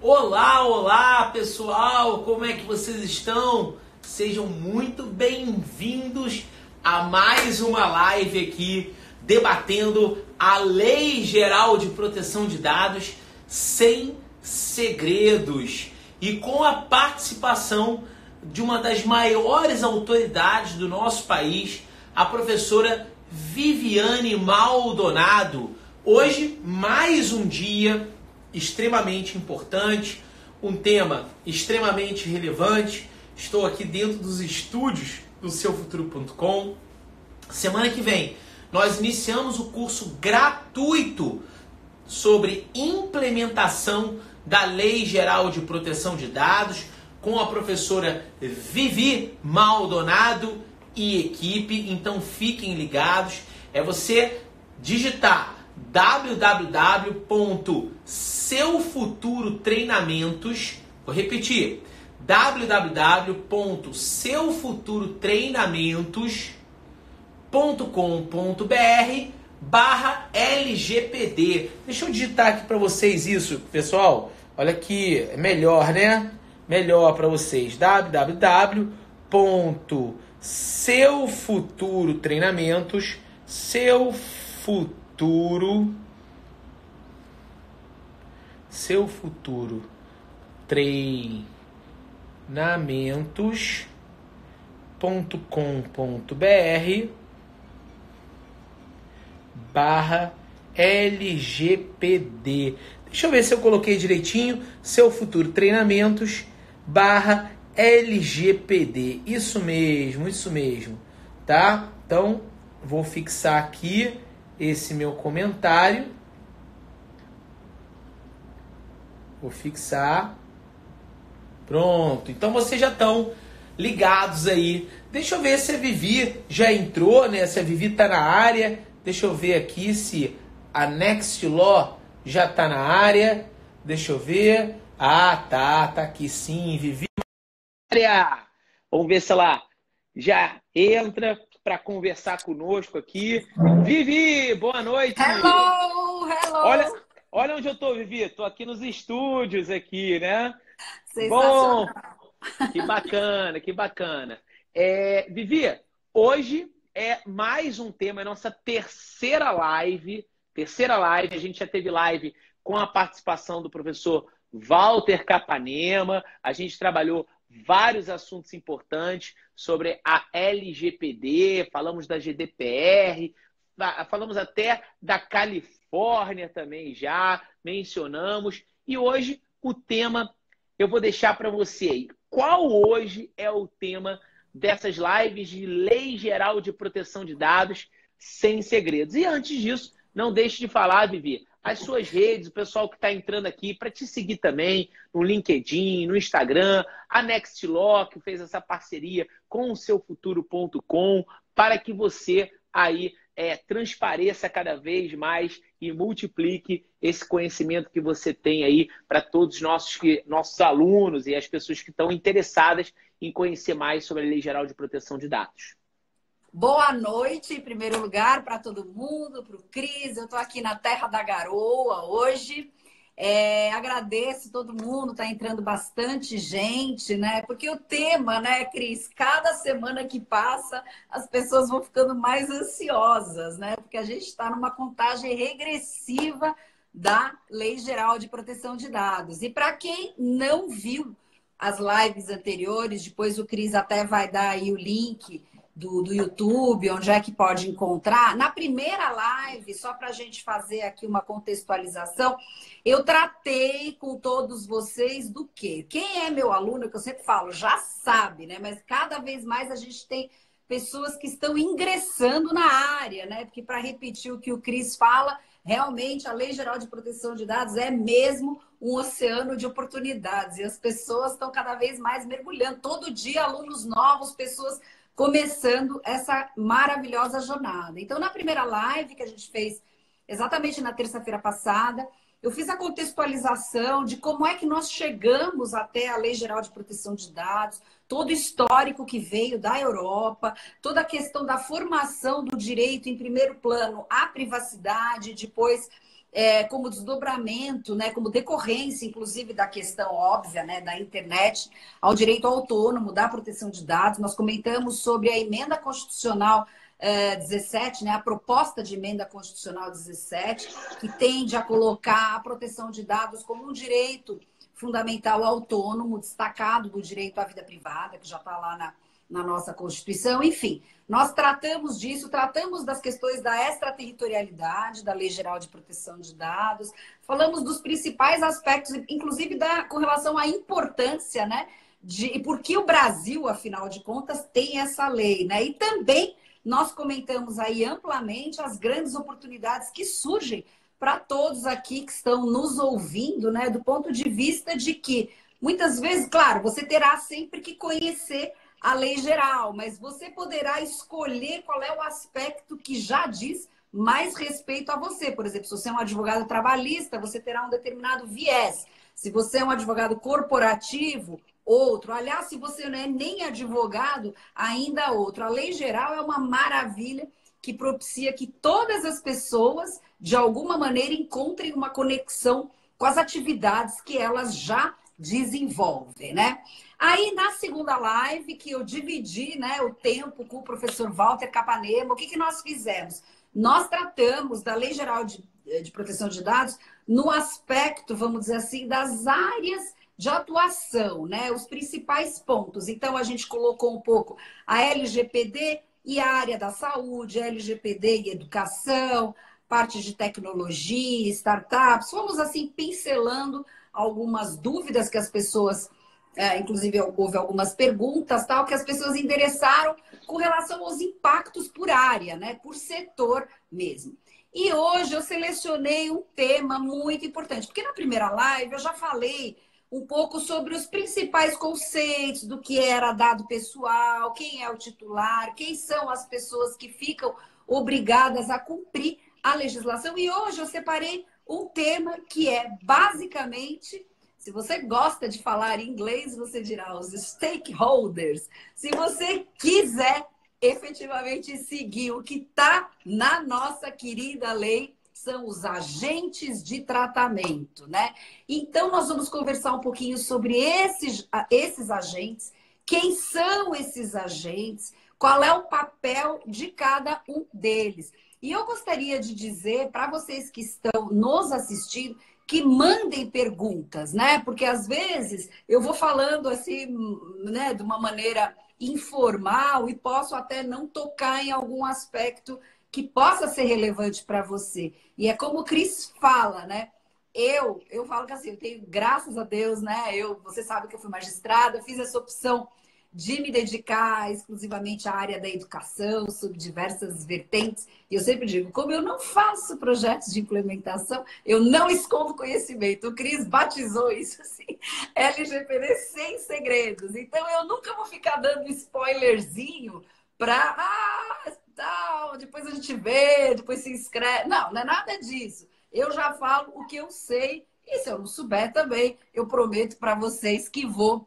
Olá, olá pessoal, como é que vocês estão? Sejam muito bem-vindos a mais uma live aqui debatendo a Lei Geral de Proteção de Dados sem segredos e com a participação de uma das maiores autoridades do nosso país, a professora Viviane Maldonado. Hoje, mais um dia extremamente importante, um tema extremamente relevante. Estou aqui dentro dos estúdios do seufuturo.com. Semana que vem, nós iniciamos o curso gratuito sobre implementação da Lei Geral de Proteção de Dados com a professora Vivi Maldonado e equipe. Então fiquem ligados. É você digitar www.seufuturotreinamentos, vou repetir, www.seufuturotreinamentos.com.br/LGPD. Deixa eu digitar aqui para vocês isso, pessoal. Olha aqui, é melhor, né? Melhor para vocês. www.seufuturotreinamentos, seu futuro treinamentos.com.br/LGPD. Deixa eu ver se eu coloquei direitinho. Seu futuro treinamentos/LGPD. Isso mesmo, tá? Então, vou fixar aqui esse meu comentário. Vou fixar. Pronto. Então vocês já estão ligados aí. Deixa eu ver se a Vivi já entrou, né? Se a Vivi tá na área. Deixa eu ver aqui se a Nextlaw já tá na área. Deixa eu ver. Ah, tá aqui sim. Vivi na área. Vamos ver se ela já entra para conversar conosco aqui. Vivi, boa noite. Hello. Olha onde eu tô, Vivi. Tô aqui nos estúdios aqui, né? Sensacional. Bom, que bacana. Vivi, hoje é mais um tema, é nossa terceira live. A gente já teve live com a participação do professor Walter Capanema. A gente trabalhou vários assuntos importantes sobre a LGPD, falamos da GDPR, falamos até da Califórnia também, já mencionamos. E hoje o tema eu vou deixar para você aí. Qual hoje é o tema dessas lives de Lei Geral de Proteção de Dados sem segredos? E antes disso, não deixe de falar, Vivi, as suas redes, o pessoal que está entrando aqui para te seguir também no LinkedIn, no Instagram, a Nextlaw, que fez essa parceria com o seufuturo.com, para que você aí transpareça cada vez mais e multiplique esse conhecimento que você tem aí para todos os nossos alunos e as pessoas que estão interessadas em conhecer mais sobre a Lei Geral de Proteção de Dados. Boa noite, em primeiro lugar, para todo mundo, para o Cris. Eu estou aqui na Terra da Garoa hoje. Agradeço todo mundo, está entrando bastante gente, né? Porque o tema, né, Cris, cada semana que passa, as pessoas vão ficando mais ansiosas, né? Porque a gente está numa contagem regressiva da Lei Geral de Proteção de Dados. E para quem não viu as lives anteriores, depois o Cris até vai dar aí o link do YouTube, onde é que pode encontrar. Na primeira live, só para a gente fazer aqui uma contextualização, eu tratei com todos vocês do quê? Quem é meu aluno, que eu sempre falo, já sabe, né? Mas cada vez mais a gente tem pessoas que estão ingressando na área, né? Porque, para repetir o que o Cris fala, realmente a Lei Geral de Proteção de Dados é mesmo um oceano de oportunidades. E as pessoas estão cada vez mais mergulhando. Todo dia, alunos novos, pessoas começando essa maravilhosa jornada. Então, na primeira live que a gente fez exatamente na terça-feira passada, eu fiz a contextualização de como é que nós chegamos até a Lei Geral de Proteção de Dados, todo o histórico que veio da Europa, toda a questão da formação do direito, em primeiro plano, à privacidade, depois como desdobramento, né, como decorrência, inclusive, da questão óbvia, né, da internet, ao direito autônomo da proteção de dados. Nós comentamos sobre a emenda constitucional 17, né, a proposta de emenda constitucional 17, que tende a colocar a proteção de dados como um direito fundamental autônomo, destacado do direito à vida privada, que já está lá na nossa Constituição. Enfim, nós tratamos disso, tratamos das questões da extraterritorialidade, da Lei Geral de Proteção de Dados, falamos dos principais aspectos, inclusive com relação à importância, né, e por que o Brasil, afinal de contas, tem essa lei, né? E também nós comentamos aí amplamente as grandes oportunidades que surgem para todos aqui que estão nos ouvindo, né, do ponto de vista de que, muitas vezes, claro, você terá sempre que conhecer a lei geral, mas você poderá escolher qual é o aspecto que já diz mais respeito a você. Por exemplo, se você é um advogado trabalhista, você terá um determinado viés. Se você é um advogado corporativo, outro. Aliás, se você não é nem advogado, ainda outro. A lei geral é uma maravilha que propicia que todas as pessoas, de alguma maneira, encontrem uma conexão com as atividades que elas já desenvolvem, né? Aí, na segunda live, que eu dividi, né, o tempo com o professor Walter Capanema, o que nós fizemos? Nós tratamos da Lei Geral de Proteção de Dados no aspecto, vamos dizer assim, das áreas de atuação, né? Os principais pontos. Então, a gente colocou um pouco a LGPD e a área da saúde, LGPD e educação, parte de tecnologia, startups. Fomos, assim, pincelando algumas dúvidas que as pessoas, inclusive houve algumas perguntas, tal, que as pessoas endereçaram com relação aos impactos por área, né? Por setor mesmo. E hoje eu selecionei um tema muito importante, porque na primeira live eu já falei um pouco sobre os principais conceitos do que era dado pessoal, quem é o titular, quem são as pessoas que ficam obrigadas a cumprir a legislação. E hoje eu separei um tema que é basicamente, se você gosta de falar em inglês, você dirá os stakeholders. Se você quiser efetivamente seguir o que está na nossa querida lei, são os agentes de tratamento, né? Então, nós vamos conversar um pouquinho sobre esses agentes, quem são esses agentes, qual é o papel de cada um deles. E eu gostaria de dizer para vocês que estão nos assistindo que mandem perguntas, né? Porque às vezes eu vou falando assim, né, de uma maneira informal e posso até não tocar em algum aspecto que possa ser relevante para você. E é como o Cris fala, né? Eu falo que assim, eu tenho, graças a Deus, né? Você sabe que eu fui magistrada, eu fiz essa opção de me dedicar exclusivamente à área da educação, sob diversas vertentes. E eu sempre digo, como eu não faço projetos de implementação, eu não escondo conhecimento. O Cris batizou isso assim, LGPD sem segredos. Então, eu nunca vou ficar dando spoilerzinho para... tal, depois a gente vê, depois se inscreve. Não, não é nada disso. Eu já falo o que eu sei e se eu não souber também, eu prometo para vocês que vou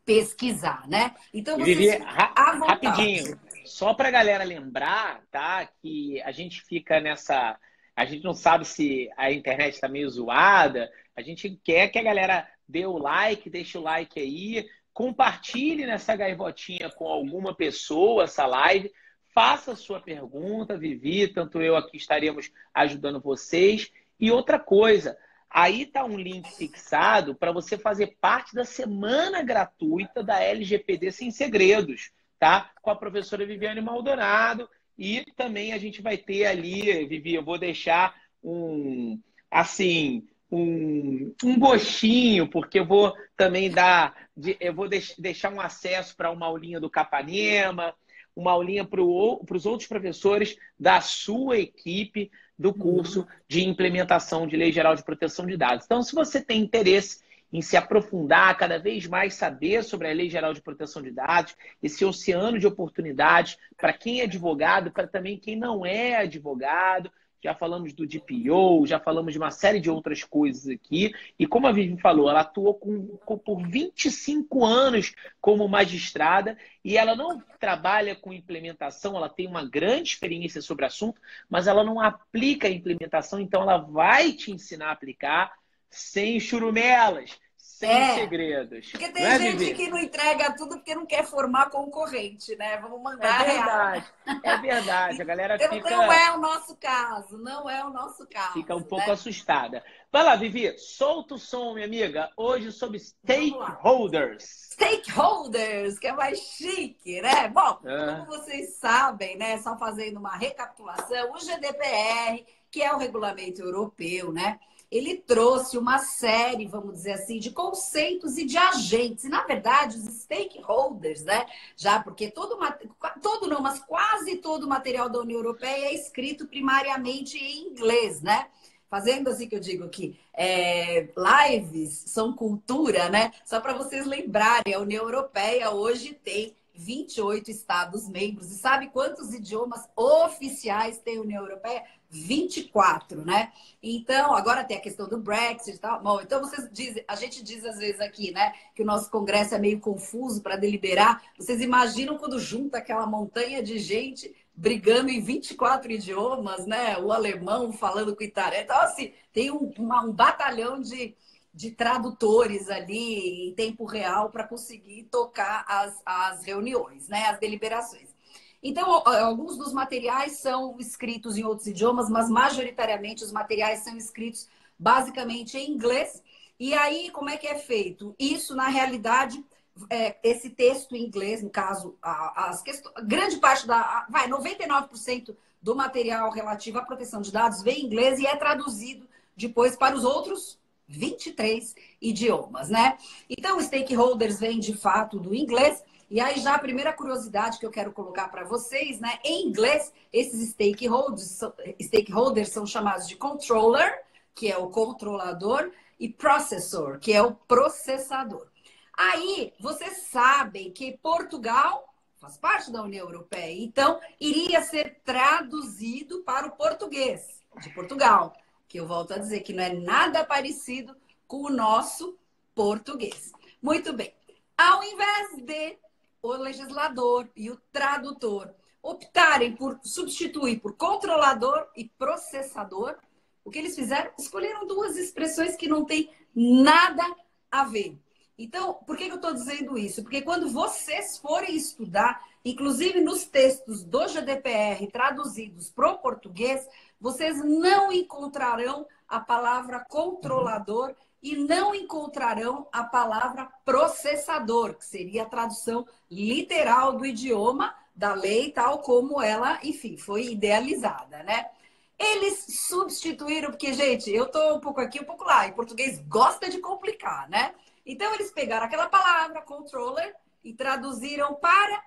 pesquisar, né? Então, Vivi, vocês à vontade. rapidinho, só para a galera lembrar, tá, que a gente fica nessa... A gente não sabe se a internet está meio zoada, a gente quer que a galera dê o like, deixe o like aí, compartilhe nessa gaivotinha com alguma pessoa essa live, faça a sua pergunta, Vivi, tanto eu aqui estaremos ajudando vocês. E outra coisa, aí está um link fixado para você fazer parte da semana gratuita da LGPD Sem Segredos, tá? Com a professora Viviane Maldonado. E também a gente vai ter ali, Vivi, eu vou deixar um gostinho, porque eu vou também deixar um acesso para uma aulinha do Capanema, uma aulinha para os outros professores da sua equipe do curso de implementação de Lei Geral de Proteção de Dados. Então, se você tem interesse em se aprofundar, cada vez mais saber sobre a Lei Geral de Proteção de Dados, esse oceano de oportunidades para quem é advogado, para também quem não é advogado, já falamos do DPO, já falamos de uma série de outras coisas aqui. E como a Vivi falou, ela atuou por 25 anos como magistrada e ela não trabalha com implementação, ela tem uma grande experiência sobre o assunto, mas ela não aplica a implementação, então ela vai te ensinar a aplicar sem churumelas, sem segredos. Porque Não tem é, gente Vivi? que não entrega tudo porque não quer formar concorrente, né? Vamos É mandar real. verdade, é verdade. A galera Então, não é o nosso caso, não é o nosso fica um caso, pouco né? assustada. Vai lá, Vivi, solta o som, minha amiga. Hoje sobre Vamos lá. stakeholders. Stakeholders, que é mais chique, né? Bom, como vocês sabem, né? Só fazendo uma recapitulação, o GDPR, que é o regulamento europeu, né? Ele trouxe uma série, vamos dizer assim, de conceitos e de agentes. E, na verdade, os stakeholders, né? Já porque não, mas quase todo o material da União Europeia é escrito primariamente em inglês, né? Fazendo assim que eu digo que lives são cultura, né? Só para vocês lembrarem, a União Europeia hoje tem 28 Estados-membros. E sabe quantos idiomas oficiais tem a União Europeia? 24, né? Então, agora tem a questão do Brexit e tal. Bom, então vocês dizem, a gente diz às vezes aqui, né, que o nosso Congresso é meio confuso para deliberar. Vocês imaginam quando junta aquela montanha de gente brigando em 24 idiomas, né? O alemão falando com o italiano. Então, assim, tem um batalhão de tradutores ali em tempo real para conseguir tocar as reuniões, né? As deliberações. Então, alguns dos materiais são escritos em outros idiomas, mas majoritariamente os materiais são escritos basicamente em inglês. E aí, como é que é feito? Isso, na realidade, esse texto em inglês, no caso, grande parte 99% do material relativo à proteção de dados vem em inglês e é traduzido depois para os outros 23 idiomas, né? Então, stakeholders vem de fato do inglês. E aí, já a primeira curiosidade que eu quero colocar para vocês, né? Em inglês, esses stakeholders são chamados de controller, que é o controlador, e processor, que é o processador. Aí, vocês sabem que Portugal faz parte da União Europeia, então iria ser traduzido para o português de Portugal, que eu volto a dizer que não é nada parecido com o nosso português. Muito bem. Ao invés de o legislador e o tradutor optarem por substituir por controlador e processador, o que eles fizeram? Escolheram duas expressões que não têm nada a ver. Então, por que eu estou dizendo isso? Porque quando vocês forem estudar, inclusive nos textos do GDPR traduzidos para o português, vocês não encontrarão a palavra controlador e não encontrarão a palavra processador, que seria a tradução literal do idioma, da lei, tal como ela, enfim, foi idealizada, né? Eles substituíram, porque, gente, eu tô um pouco aqui, um pouco lá, e português gosta de complicar, né? Então, eles pegaram aquela palavra, controller, e traduziram para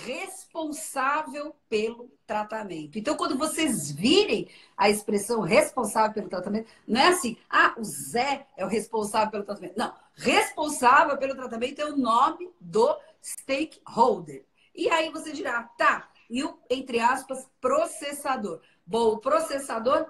responsável pelo tratamento. Então, quando vocês virem a expressão responsável pelo tratamento, não é assim, o Zé é o responsável pelo tratamento. Não, responsável pelo tratamento é o nome do stakeholder. E aí você dirá, tá, e o, entre aspas, processador. Bom, o processador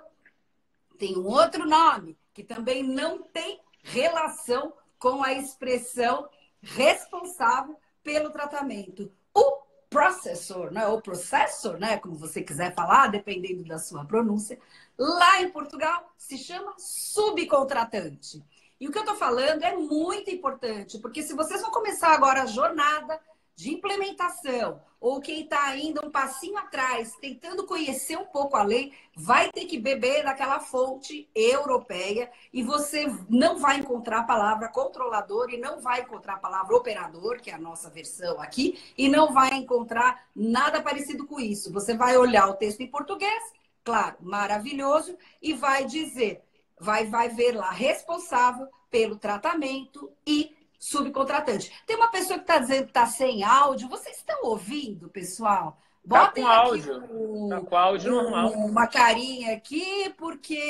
tem um outro nome, que também não tem relação com a expressão responsável pelo tratamento. O processor, né? Ou processor, né? Como você quiser falar, dependendo da sua pronúncia, lá em Portugal se chama subcontratante. E o que eu estou falando é muito importante, porque se vocês vão começar agora a jornada de implementação, ou quem está ainda um passinho atrás, tentando conhecer um pouco a lei, vai ter que beber daquela fonte europeia e você não vai encontrar a palavra controlador e não vai encontrar a palavra operador, que é a nossa versão aqui, e não vai encontrar nada parecido com isso. Você vai olhar o texto em português, claro, maravilhoso, e vai dizer, vai ver lá, responsável pelo tratamento e subcontratante. Tem uma pessoa que está dizendo que está sem áudio. Vocês estão ouvindo, pessoal? Botem tá com aqui áudio. Tá com áudio normal. uma carinha aqui, porque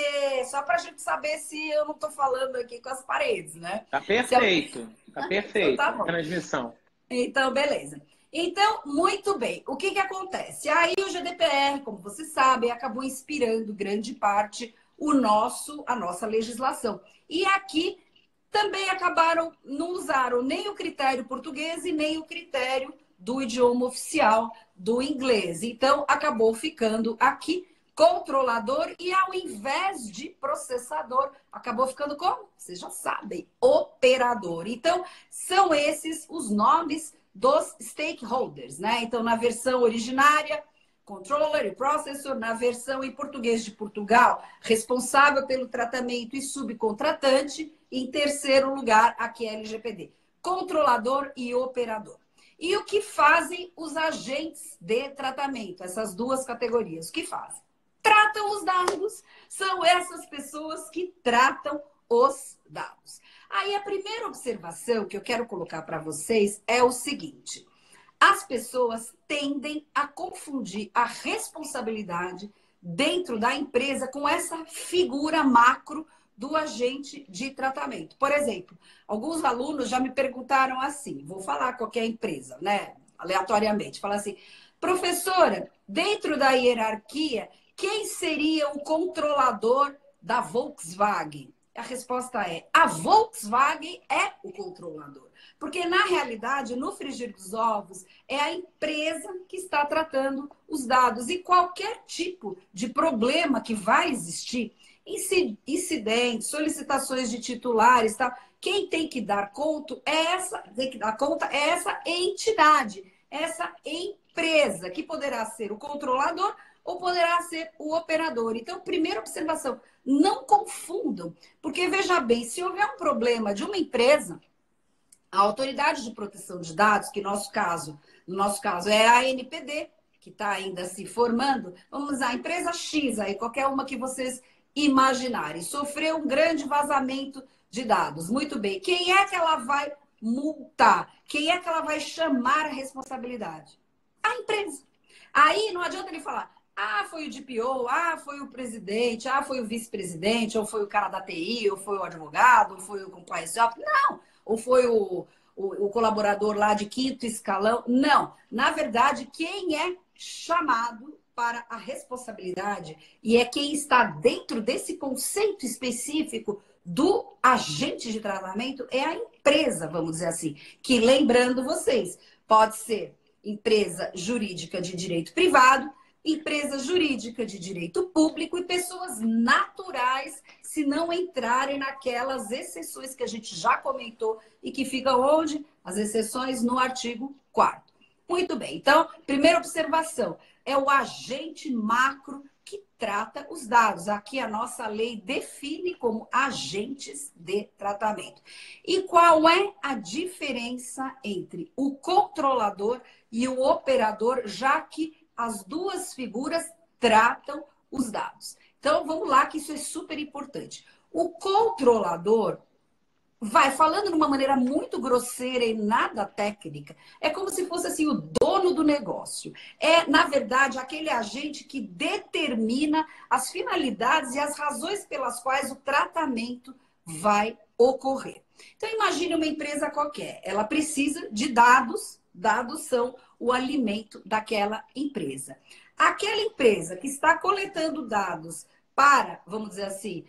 só para a gente saber se eu não estou falando aqui com as paredes, né? Tá perfeito. Tá perfeito. Então, tá bom. Transmissão. Então, beleza. Então, muito bem. O que acontece? Aí o GDPR, como vocês sabem, acabou inspirando grande parte a nossa legislação. E aqui também acabaram, não usaram nem o critério português e nem o critério do idioma oficial do inglês. Então, acabou ficando aqui controlador e ao invés de processador, acabou ficando como? Vocês já sabem, operador. Então, são esses os nomes dos stakeholders, né? Então, na versão originária, controller e processor, na versão em português de Portugal, responsável pelo tratamento e subcontratante, em terceiro lugar, aqui é LGPD, controlador e operador. E o que fazem os agentes de tratamento, essas duas categorias? O que fazem? Tratam os dados, são essas pessoas que tratam os dados. Aí a primeira observação que eu quero colocar para vocês é o seguinte: as pessoas tendem a confundir a responsabilidade dentro da empresa com essa figura macro do agente de tratamento. Por exemplo, alguns alunos já me perguntaram assim, vou falar qualquer empresa, né, aleatoriamente, falar assim, professora, dentro da hierarquia, quem seria o controlador da Volkswagen? A resposta é, a Volkswagen é o controlador. Porque, na realidade, no frigir dos ovos, é a empresa que está tratando os dados. E qualquer tipo de problema que vai existir, incidentes, solicitações de titulares, tá? Quem tem que dar conta é essa entidade, essa empresa, que poderá ser o controlador ou poderá ser o operador. Então, primeira observação, não confundam, porque veja bem, se houver um problema de uma empresa, a Autoridade de Proteção de Dados, que no nosso caso é a ANPD, que está ainda se formando, vamos usar a empresa X, aí qualquer uma que vocês imaginarem, sofreu um grande vazamento de dados. Muito bem, quem é que ela vai multar? Quem é que ela vai chamar a responsabilidade? A empresa. Aí não adianta ele falar, ah, foi o DPO, ah, foi o presidente, ah, foi o vice-presidente, ou foi o cara da TI, ou foi o advogado, ou foi o compliance officer. Não, ou foi o colaborador lá de quinto escalão. Não, na verdade, quem é chamado para a responsabilidade e é quem está dentro desse conceito específico do agente de tratamento é a empresa, vamos dizer assim, que, lembrando vocês, pode ser empresa jurídica de direito privado, empresa jurídica de direito público e pessoas naturais, se não entrarem naquelas exceções que a gente já comentou e que ficam onde? As exceções no artigo 4º. Muito bem, então, primeira observação, é o agente macro que trata os dados. Aqui a nossa lei define como agentes de tratamento. E qual é a diferença entre o controlador e o operador, já que as duas figuras tratam os dados? Então, vamos lá, que isso é super importante. O controlador vai falando de uma maneira muito grosseira e nada técnica. É como se fosse assim o dono do negócio. É, na verdade, aquele agente que determina as finalidades e as razões pelas quais o tratamento vai ocorrer. Então, imagine uma empresa qualquer. Ela precisa de dados. Dados são o alimento daquela empresa. Aquela empresa que está coletando dados para, vamos dizer assim,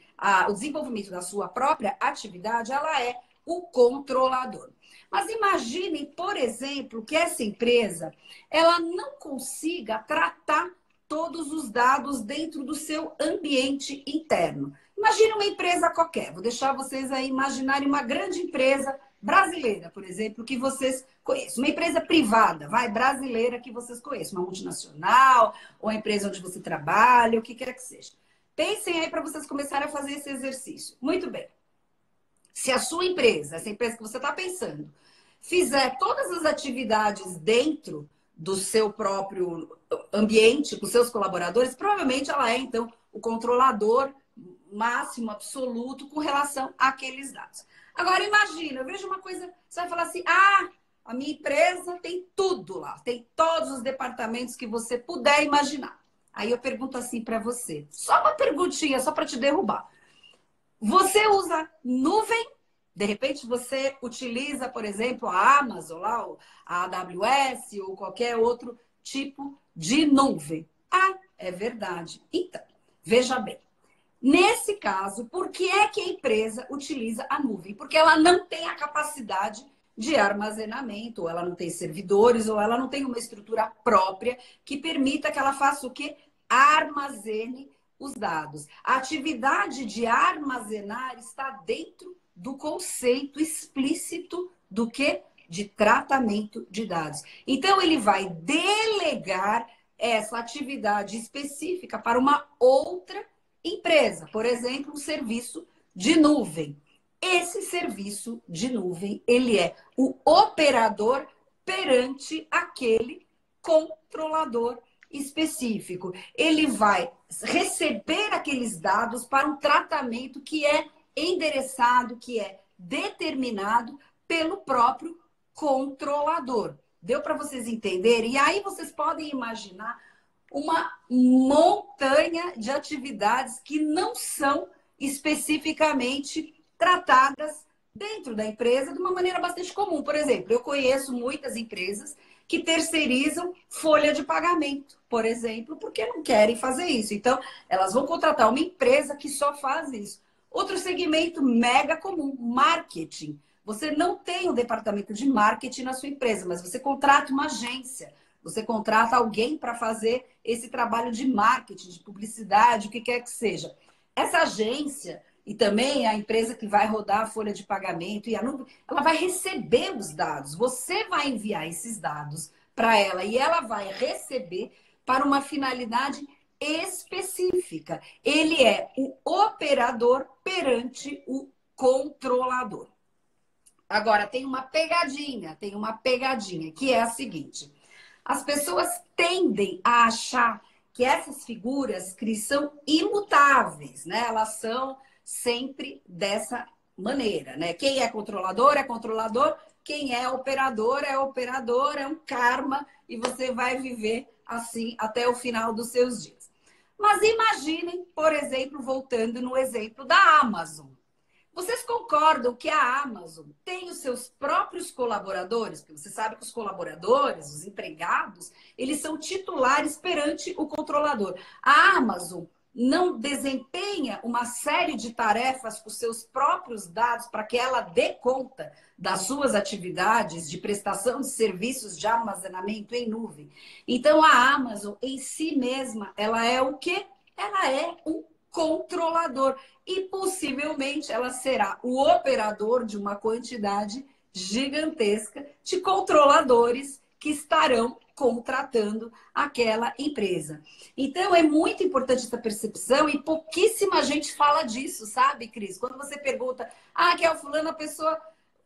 o desenvolvimento da sua própria atividade, ela é o controlador. Mas imaginem, por exemplo, que essa empresa, ela não consiga tratar todos os dados dentro do seu ambiente interno. Imagine uma empresa qualquer, vou deixar vocês aí imaginarem uma grande empresa brasileira, por exemplo, que vocês conhecem. Uma empresa privada, brasileira que vocês conhecem, uma multinacional, ou a empresa onde você trabalha, o que quer que seja. Pensem aí para vocês começarem a fazer esse exercício. Muito bem. Se a sua empresa, essa empresa que você está pensando, fizer todas as atividades dentro do seu próprio ambiente, com seus colaboradores, provavelmente ela é, então, o controlador máximo, absoluto, com relação àqueles dados. Agora, imagina, eu vejo uma coisa, você vai falar assim, a minha empresa tem tudo lá, tem todos os departamentos que você puder imaginar. Aí eu pergunto assim para você, só uma perguntinha, só para te derrubar. Você usa nuvem? De repente você utiliza, por exemplo, a Amazon, lá, a AWS ou qualquer outro tipo de nuvem. Ah, é verdade. Então, veja bem. Nesse caso, por que é que a empresa utiliza a nuvem? Porque ela não tem a capacidade de armazenamento, ou ela não tem servidores, ou ela não tem uma estrutura própria que permita que ela faça o quê? Armazene os dados. A atividade de armazenar está dentro do conceito explícito do quê? De tratamento de dados. Então, ele vai delegar essa atividade específica para uma outra empresa, por exemplo, um serviço de nuvem. Esse serviço de nuvem, ele é o operador perante aquele controlador específico. Ele vai receber aqueles dados para um tratamento que é endereçado, que é determinado pelo próprio controlador. Deu para vocês entenderem? E aí vocês podem imaginar uma montanha de atividades que não são especificamente tratadas dentro da empresa de uma maneira bastante comum. Por exemplo, eu conheço muitas empresas que terceirizam folha de pagamento, por exemplo, porque não querem fazer isso. Então, elas vão contratar uma empresa que só faz isso. Outro segmento mega comum, marketing. Você não tem um departamento de marketing na sua empresa, mas você contrata uma agência. Você contrata alguém para fazer esse trabalho de marketing, de publicidade, o que quer que seja. Essa agência e também a empresa que vai rodar a folha de pagamento e a nuvem, ela vai receber os dados. Você vai enviar esses dados para ela e ela vai receber para uma finalidade específica. Ele é o operador perante o controlador. Agora, tem uma pegadinha, que é a seguinte. As pessoas tendem a achar que essas figuras, Cris, são imutáveis, né? Elas são sempre dessa maneira, né? Quem é controlador, quem é operador, é um karma e você vai viver assim até o final dos seus dias. Mas imaginem, por exemplo, voltando no exemplo da Amazon. Vocês concordam que a Amazon tem os seus próprios colaboradores? Porque você sabe que os colaboradores, os empregados, eles são titulares perante o controlador. A Amazon não desempenha uma série de tarefas com seus próprios dados para que ela dê conta das suas atividades de prestação de serviços de armazenamento em nuvem. Então, a Amazon em si mesma, ela é o quê? Ela é um controlador. E possivelmente ela será o operador de uma quantidade gigantesca de controladores que estarão contratando aquela empresa. Então, é muito importante essa percepção e pouquíssima gente fala disso, sabe, Cris? Quando você pergunta, que é o fulano, a pessoa...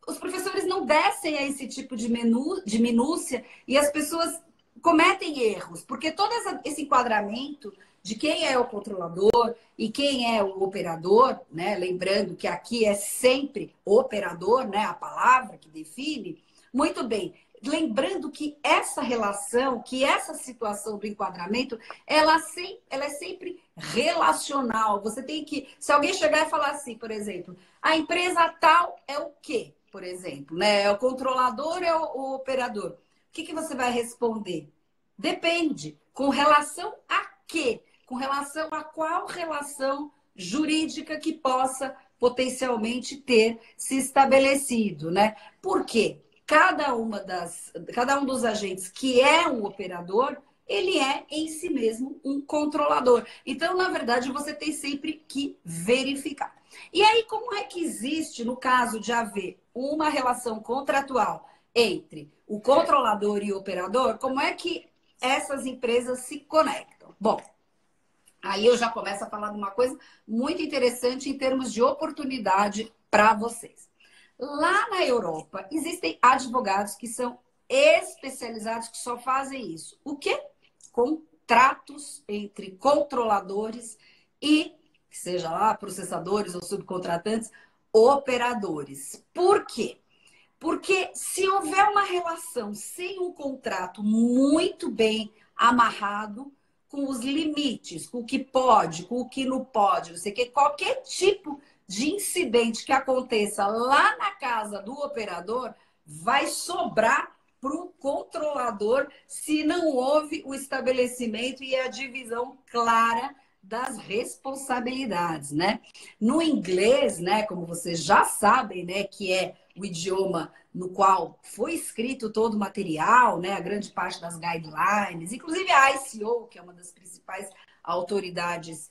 Os professores não descem a esse tipo de minúcia e as pessoas cometem erros, porque todo esse enquadramento de quem é o controlador e quem é o operador, né? Lembrando que aqui é sempre operador, né? A palavra que define. Muito bem. Lembrando que essa relação, que essa situação do enquadramento, ela é sempre relacional. Você tem que... Se alguém chegar e falar assim, por exemplo, a empresa tal é o quê? Por exemplo, né? É o controlador, é o operador. O que você vai responder? Depende. Com relação a quê? Com relação a qual relação jurídica que possa potencialmente ter se estabelecido, né? Por quê? Cada um dos agentes que é um operador, ele é em si mesmo um controlador. Então, na verdade, você tem sempre que verificar. E aí, como é que existe, no caso de haver uma relação contratual entre o controlador e o operador, como é que essas empresas se conectam? Bom, aí eu já começo a falar de uma coisa muito interessante em termos de oportunidade para vocês. Lá na Europa, existem advogados que são especializados, que só fazem isso. O quê? Contratos entre controladores e, seja lá, processadores ou subcontratantes, operadores. Por quê? Porque se houver uma relação sem um contrato muito bem amarrado, com os limites, com o que pode, com o que não pode, não sei o quê, qualquer tipo de incidente que aconteça lá na casa do operador vai sobrar para o controlador se não houve o estabelecimento e a divisão clara das responsabilidades, né? No inglês, né, como vocês já sabem, né, que é o idioma no qual foi escrito todo o material, né, a grande parte das guidelines, inclusive a ICO, que é uma das principais autoridades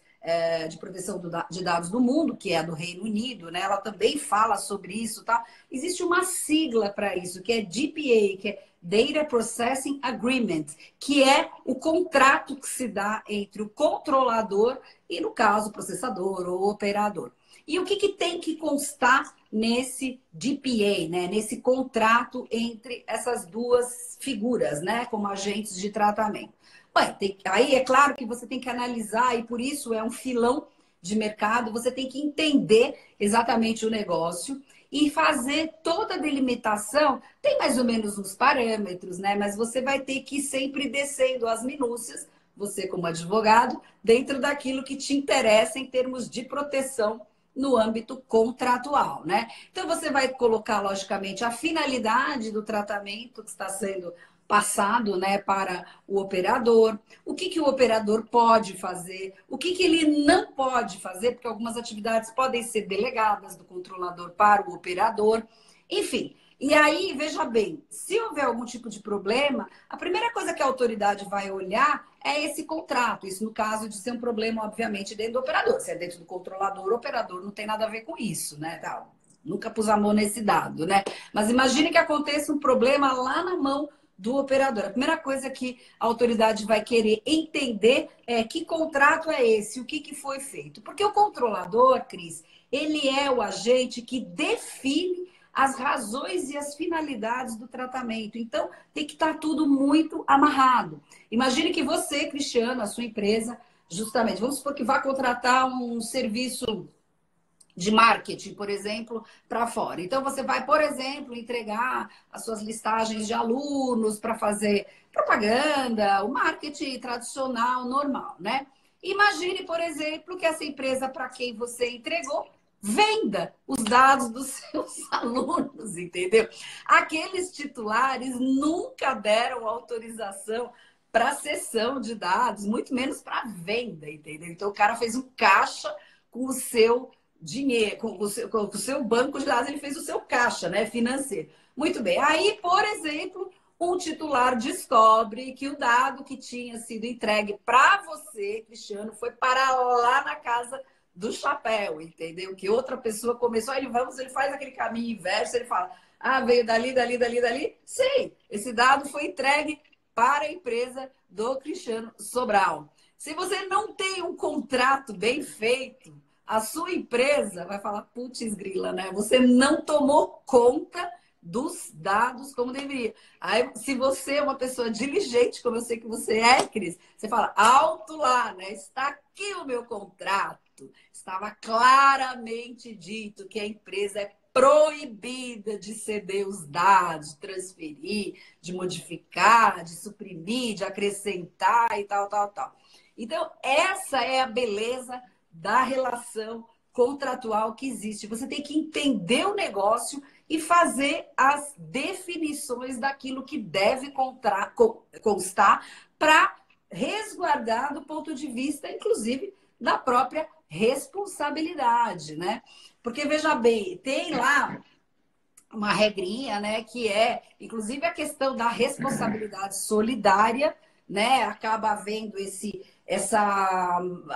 de proteção de dados do mundo, que é a do Reino Unido, né? Ela também fala sobre isso, tá? Existe uma sigla para isso, que é DPA, que é Data Processing Agreement, que é o contrato que se dá entre o controlador e, no caso, o processador ou operador. E o que tem que constar nesse DPA, né? Nesse contrato entre essas duas figuras, né? Como agentes de tratamento. Bem, aí é claro que você tem que analisar, e por isso é um filão de mercado, você tem que entender exatamente o negócio e fazer toda a delimitação. Tem mais ou menos uns parâmetros, né? Mas você vai ter que ir sempre descendo as minúcias, você como advogado, dentro daquilo que te interessa em termos de proteção no âmbito contratual, né? Então você vai colocar, logicamente, a finalidade do tratamento que está sendo passado, né, para o operador, o que o operador pode fazer, o que ele não pode fazer, porque algumas atividades podem ser delegadas do controlador para o operador, enfim. E aí, veja bem, se houver algum tipo de problema, a primeira coisa que a autoridade vai olhar é esse contrato. Isso no caso de ser um problema, obviamente, dentro do operador. Se é dentro do controlador, o operador não tem nada a ver com isso, né? Tá, nunca pus a mão nesse dado, né? Mas imagine que aconteça um problema lá na mão do operador. A primeira coisa que a autoridade vai querer entender é que contrato é esse, o que foi feito. Porque o controlador, Cris, ele é o agente que define as razões e as finalidades do tratamento. Então, tem que estar tudo muito amarrado. Imagine que você, Cristiano, a sua empresa, justamente, vamos supor que vá contratar um serviço de marketing, por exemplo, para fora. Então, você vai, por exemplo, entregar as suas listagens de alunos para fazer propaganda, o marketing tradicional, normal, né? Imagine, por exemplo, que essa empresa para quem você entregou venda os dados dos seus alunos, entendeu? Aqueles titulares nunca deram autorização para cessão de dados, muito menos para venda, entendeu? Então, o cara fez um caixa com o seu dinheiro, com o seu banco de dados, ele fez o seu caixa, né, financeiro. Muito bem. Aí, por exemplo, um titular descobre que o dado que tinha sido entregue para você, Cristiano, foi para lá na casa do chapéu, entendeu? Que outra pessoa começou, ele faz aquele caminho inverso, ele fala, veio dali, dali, dali, dali. Sei, esse dado foi entregue para a empresa do Cristiano Sobral. Se você não tem um contrato bem feito, a sua empresa vai falar, putz grila, né? Você não tomou conta dos dados como deveria. Aí, se você é uma pessoa diligente, como eu sei que você é, Cris, você fala, alto lá, né? Está aqui o meu contrato. Estava claramente dito que a empresa é proibida de ceder os dados, de transferir, de modificar, de suprimir, de acrescentar e tal, tal, tal. Então, essa é a beleza da relação contratual que existe. Você tem que entender o negócio e fazer as definições daquilo que deve constar para resguardar do ponto de vista, inclusive, da própria responsabilidade, né? Porque, veja bem, tem lá uma regrinha, né, que é, inclusive, a questão da responsabilidade solidária, né? Acaba havendo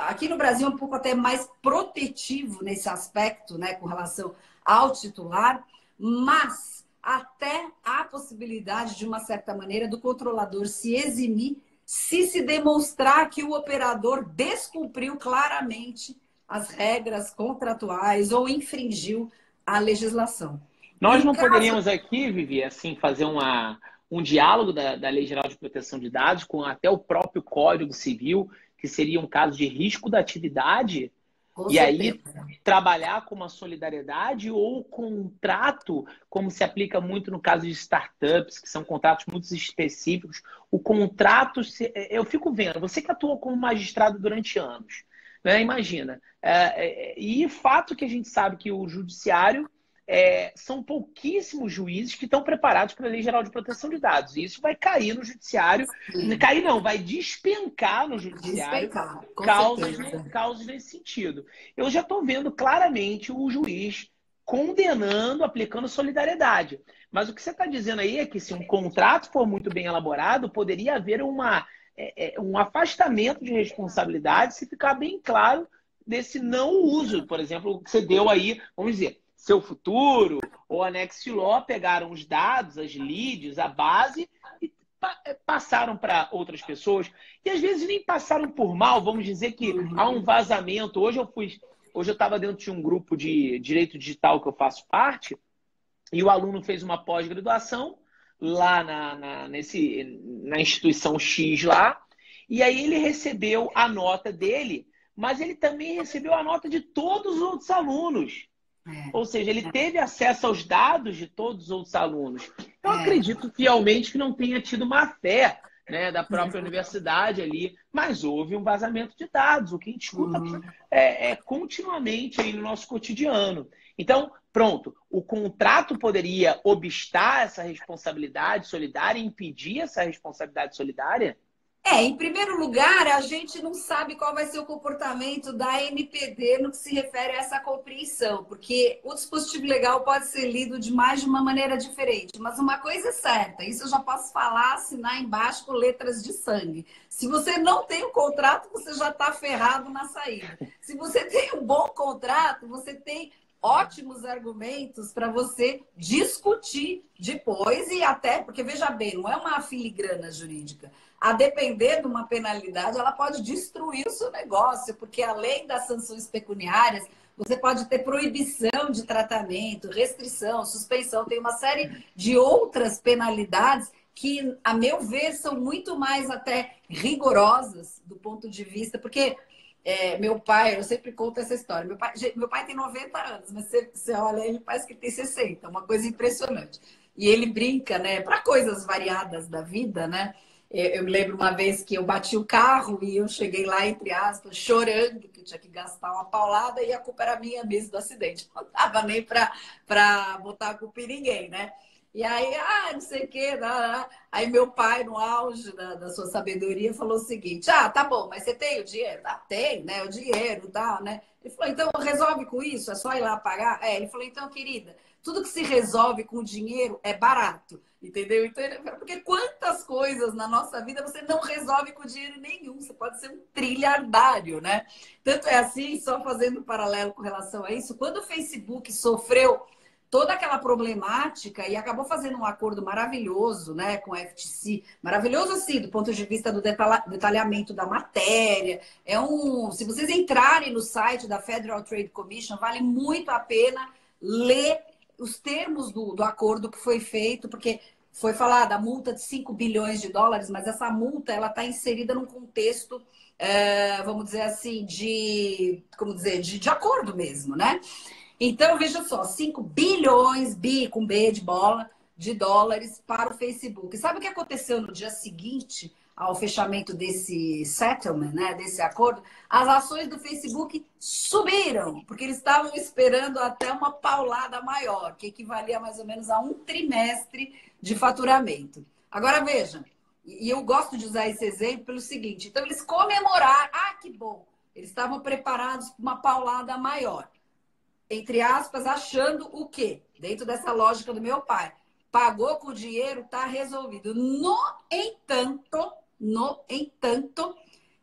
aqui no Brasil um pouco até mais protetivo nesse aspecto, né, com relação ao titular, mas até há possibilidade, de uma certa maneira, do controlador se eximir se demonstrar que o operador descumpriu claramente as regras contratuais ou infringiu a legislação. Nós não poderíamos aqui, Vivi, assim, fazer um diálogo da Lei Geral de Proteção de Dados com até o próprio Código Civil, que seria um caso de risco da atividade, Com e certeza. aí trabalhar com uma solidariedade ou contrato, como se aplica muito no caso de startups, que são contratos muito específicos. O contrato, eu fico vendo, você que atuou como magistrado durante anos, né? Imagina. E fato que a gente sabe que o judiciário são pouquíssimos juízes que estão preparados para a Lei Geral de Proteção de Dados. E isso vai cair no judiciário. Sim. Cair não, vai despencar no judiciário Despecar, com causas, certeza. causas nesse sentido. Eu já estou vendo claramente o juiz condenando, aplicando solidariedade. Mas o que você está dizendo aí é que se um contrato for muito bem elaborado, poderia haver um afastamento de responsabilidade se ficar bem claro desse não uso. Por exemplo, o que você deu aí, vamos dizer, Seu Futuro ou a Nextlaw pegaram os dados, as leads, a base e passaram para outras pessoas. E às vezes nem passaram por mal, vamos dizer que há um vazamento. Hoje eu estava dentro de um grupo de direito digital que eu faço parte, e o aluno fez uma pós-graduação lá na instituição X lá, e aí ele recebeu a nota dele, mas ele também recebeu a nota de todos os outros alunos. Ou seja, ele teve acesso aos dados de todos os outros alunos. Eu acredito fielmente que não tenha tido má fé, né, da própria universidade ali, mas houve um vazamento de dados, o que a gente escuta continuamente aí no nosso cotidiano. Então, pronto, o contrato poderia obstar essa responsabilidade solidária, impedir essa responsabilidade solidária? Em primeiro lugar, a gente não sabe qual vai ser o comportamento da NPD no que se refere a essa compreensão, porque o dispositivo legal pode ser lido de mais de uma maneira diferente. Mas uma coisa é certa, isso eu já posso falar, assinar embaixo com letras de sangue. Se você não tem o contrato, você já está ferrado na saída. Se você tem um bom contrato, você tem ótimos argumentos para você discutir depois e até, porque veja bem, não é uma filigrana jurídica. A depender de uma penalidade, ela pode destruir o seu negócio, porque além das sanções pecuniárias, você pode ter proibição de tratamento, restrição, suspensão, tem uma série de outras penalidades que, a meu ver, são muito mais até rigorosas do ponto de vista, porque meu pai, eu sempre conto essa história, meu pai tem 90 anos, mas você olha, ele parece que tem 60, uma coisa impressionante. E ele brinca, né, para coisas variadas da vida, né? Eu me lembro uma vez que eu bati o carro e eu cheguei lá, entre aspas, chorando, que eu tinha que gastar uma paulada e a culpa era minha mesmo do acidente. Não dava nem para botar a culpa em ninguém, né? E aí, não sei o quê. Aí meu pai, no auge da sua sabedoria, falou o seguinte: tá bom, mas você tem o dinheiro? Tem, né? O dinheiro e tal, né? Ele falou, então resolve com isso, é só ir lá pagar? Ele falou, então, querida, tudo que se resolve com dinheiro é barato, entendeu? Então, porque quantas coisas na nossa vida você não resolve com dinheiro nenhum, você pode ser um trilhardário, né? Tanto é assim, só fazendo um paralelo com relação a isso, quando o Facebook sofreu toda aquela problemática e acabou fazendo um acordo maravilhoso, né, com a FTC, maravilhoso assim, do ponto de vista do detalhamento da matéria. Se vocês entrarem no site da Federal Trade Commission, vale muito a pena ler os termos do acordo que foi feito, porque foi falada a multa de 5 bilhões de dólares, mas essa multa ela está inserida num contexto, vamos dizer assim, de acordo mesmo, né? Então, veja só, 5 bilhões, com B de bola, de dólares para o Facebook. Sabe o que aconteceu no dia seguinte ao fechamento desse settlement, né, desse acordo? As ações do Facebook subiram, porque eles estavam esperando até uma paulada maior, que equivalia mais ou menos a um trimestre de faturamento. Agora, veja, e eu gosto de usar esse exemplo pelo seguinte, então eles comemoraram, que bom, eles estavam preparados para uma paulada maior. Entre aspas, achando o quê? Dentro dessa lógica do meu pai. Pagou com o dinheiro, está resolvido. No entanto,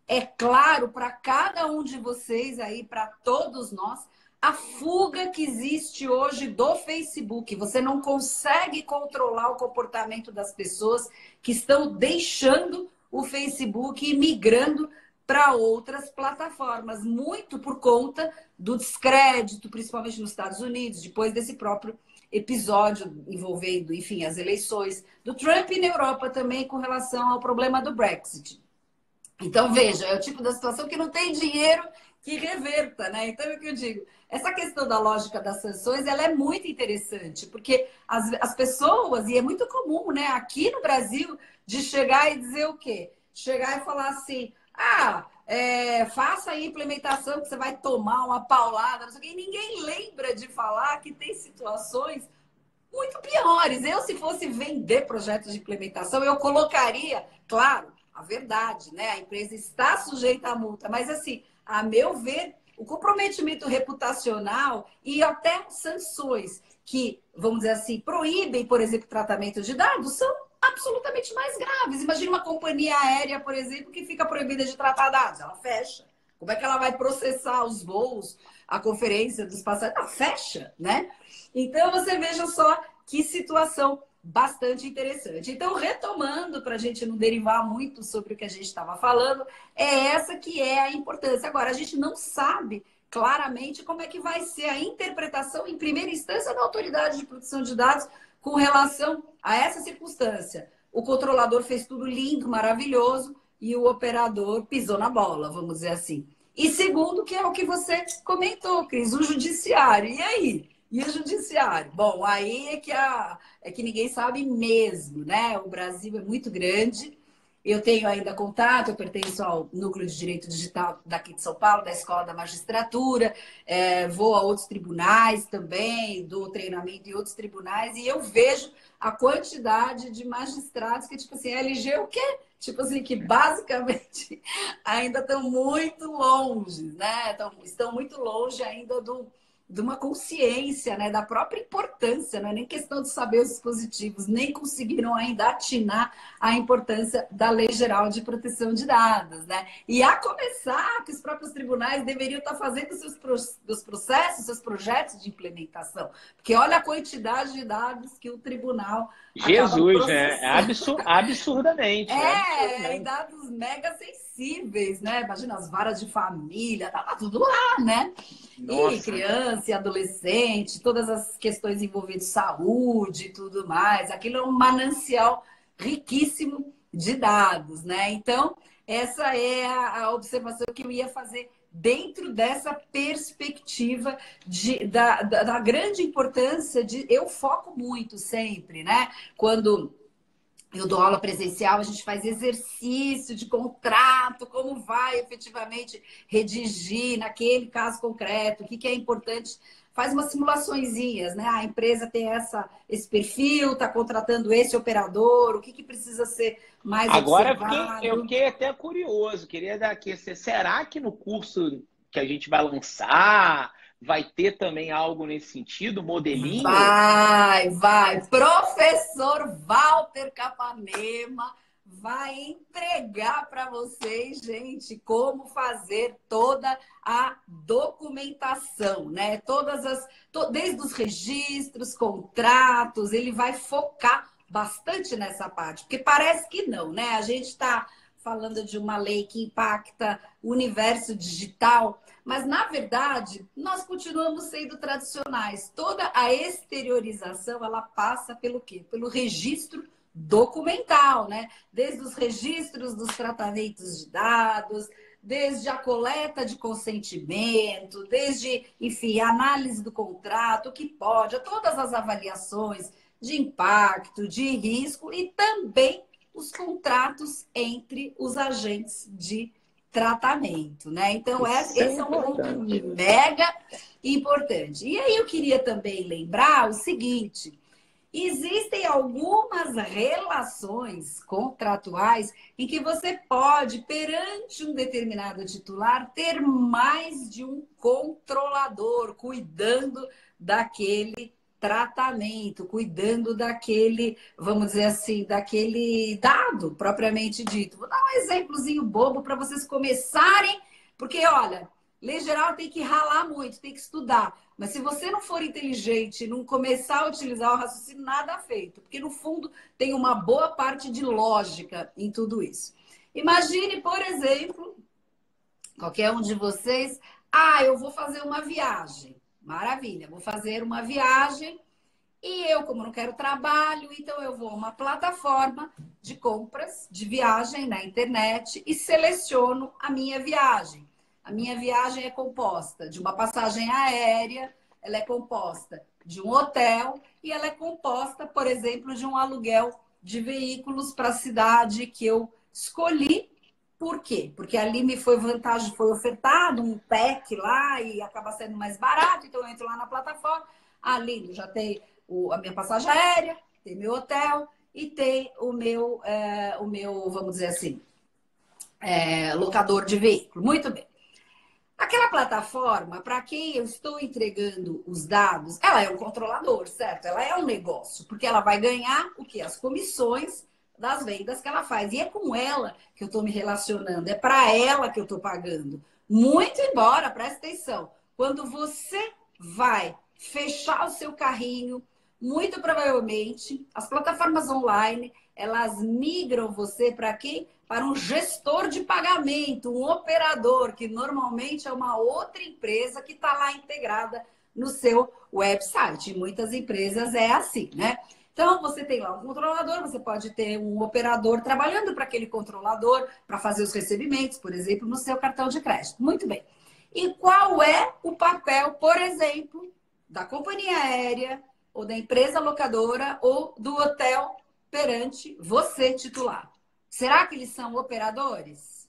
é claro para cada um de vocês aí, para todos nós, a fuga que existe hoje do Facebook. Você não consegue controlar o comportamento das pessoas que estão deixando o Facebook e migrando para outras plataformas, muito por conta do descrédito, principalmente nos Estados Unidos, depois desse próprio episódio envolvendo, enfim, as eleições do Trump e na Europa também com relação ao problema do Brexit. Então, veja, é o tipo da situação que não tem dinheiro que reverta, né? Então, é o que eu digo. Essa questão da lógica das sanções, ela é muito interessante, porque as pessoas, e é muito comum, né, aqui no Brasil, de chegar e dizer o quê? Chegar e falar assim, faça a implementação que você vai tomar uma paulada, não sei o quê. E ninguém lembra de falar que tem situações muito piores. Eu, se fosse vender projetos de implementação, eu colocaria, claro, a verdade, né? A empresa está sujeita à multa, mas assim, a meu ver, o comprometimento reputacional e até sanções que, vamos dizer assim, proíbem, por exemplo, o tratamento de dados são absolutamente mais graves. Imagina uma companhia aérea, por exemplo, que fica proibida de tratar dados. Ela fecha. Como é que ela vai processar os voos, a conferência dos passageiros? Ela fecha, né? Então, você veja só que situação bastante interessante. Então, retomando, para a gente não derivar muito sobre o que a gente estava falando, é essa que é a importância. Agora, a gente não sabe claramente como é que vai ser a interpretação em primeira instância da autoridade de proteção de dados com relação a essa circunstância. O controlador fez tudo lindo, maravilhoso, e o operador pisou na bola, vamos dizer assim. E segundo, que é o que você comentou, Cris, o judiciário. E aí? E o judiciário? Bom, aí é que ninguém sabe mesmo, né? O Brasil é muito grande. Eu tenho ainda contato, eu pertenço ao Núcleo de Direito Digital daqui de São Paulo, da Escola da Magistratura, vou a outros tribunais também, dou treinamento em outros tribunais, e eu vejo a quantidade de magistrados que, tipo assim, LG o quê? Tipo assim, que basicamente ainda estão muito longe, né? Estão muito longe ainda de uma consciência, né, da própria importância, não é nem questão de saber os dispositivos, nem conseguiram ainda atinar a importância da Lei Geral de Proteção de Dados, né? E a começar que os próprios tribunais deveriam estar fazendo seus processos, seus projetos de implementação, porque olha a quantidade de dados que o tribunal acaba Jesus, né? É processando. absurdamente, é Em absurdamente. dados mega sensíveis, né? Imagina as varas de família, tá tudo lá, né? E Nossa. criança e adolescente, todas as questões envolvendo saúde e tudo mais. Aquilo é um manancial riquíssimo de dados, né? Então, essa é a observação que eu ia fazer dentro dessa perspectiva da grande importância de... Eu foco muito sempre, né? Quando eu dou aula presencial, a gente faz exercício de contrato, como vai efetivamente redigir naquele caso concreto, o que é importante. Faz umas simulaçõezinhas, né? A empresa tem esse perfil, está contratando esse operador, o que precisa ser mais Agora eu observado. fiquei até curioso, queria dar aqui, será que no curso que a gente vai lançar vai ter também algo nesse sentido, modelinho? Vai. Professor Walter Capanema vai entregar para vocês, gente, como fazer toda a documentação, né? Desde os registros, contratos, ele vai focar bastante nessa parte, porque parece que não, né? A gente está falando de uma lei que impacta o universo digital, mas, na verdade, nós continuamos sendo tradicionais. Toda a exteriorização, ela passa pelo quê? Pelo registro documental, né? Desde os registros dos tratamentos de dados, desde a coleta de consentimento, desde, enfim, a análise do contrato, o que pode, todas as avaliações de impacto, de risco e também os contratos entre os agentes de tratamento, né? Então, Isso é esse é um ponto importante. mega importante. E aí eu queria também lembrar o seguinte: existem algumas relações contratuais em que você pode, perante um determinado titular, ter mais de um controlador cuidando daquele tratamento, cuidando daquele, vamos dizer assim, daquele dado propriamente dito. Vou dar um exemplozinho bobo para vocês começarem, porque olha, lei geral tem que ralar muito, tem que estudar. Mas se você não for inteligente, não começar a utilizar o raciocínio, nada feito. Porque, no fundo, tem uma boa parte de lógica em tudo isso. Imagine, por exemplo, qualquer um de vocês, eu vou fazer uma viagem. Maravilha, vou fazer uma viagem e eu, como não quero trabalho, então eu vou a uma plataforma de compras de viagem na internet e seleciono a minha viagem. A minha viagem é composta de uma passagem aérea, ela é composta de um hotel e ela é composta, por exemplo, de um aluguel de veículos para a cidade que eu escolhi Por quê? Porque ali me foi vantagem, foi ofertado um pack lá e acaba sendo mais barato, então eu entro lá na plataforma, ali já tem a minha passagem aérea, tem meu hotel e tem o meu, vamos dizer assim, locador de veículo. Muito bem. Aquela plataforma, para quem eu estou entregando os dados, ela é um controlador, certo? Ela é um negócio, porque ela vai ganhar o quê? As comissões das vendas que ela faz. E é com ela que eu estou me relacionando, é para ela que eu estou pagando. Muito embora, presta atenção, quando você vai fechar o seu carrinho, muito provavelmente as plataformas online, elas migram você para quem? Para um gestor de pagamento, um operador, que normalmente é uma outra empresa que está lá integrada no seu website. Muitas empresas é assim, né? Então, você tem lá um controlador, você pode ter um operador trabalhando para aquele controlador, para fazer os recebimentos, por exemplo, no seu cartão de crédito. Muito bem. E qual é o papel, por exemplo, da companhia aérea, ou da empresa locadora, ou do hotel perante você, titular? Será que eles são operadores?